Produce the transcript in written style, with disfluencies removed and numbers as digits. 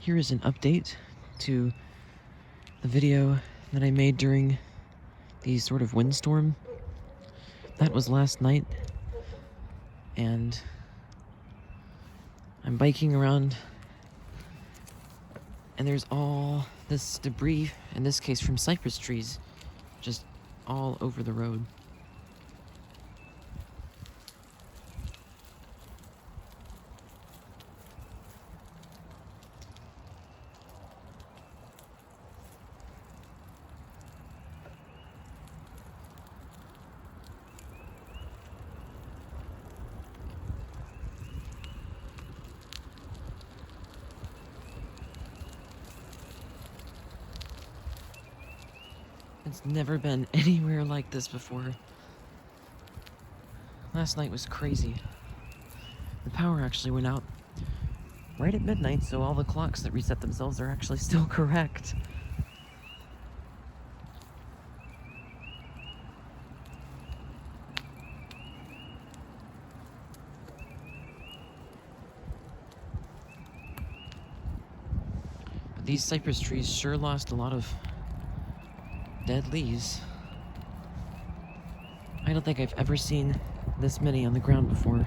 here is an update to the video that I made during the sort of windstorm. That was last night, and I'm biking around, and there's all this debris, in this case from cypress trees, just all over the road. It's never been anywhere like this before. Last night was crazy. The power actually went out right at midnight, so all the clocks that reset themselves are actually still correct. But these cypress trees sure lost a lot of dead leaves. I don't think I've ever seen this many on the ground before.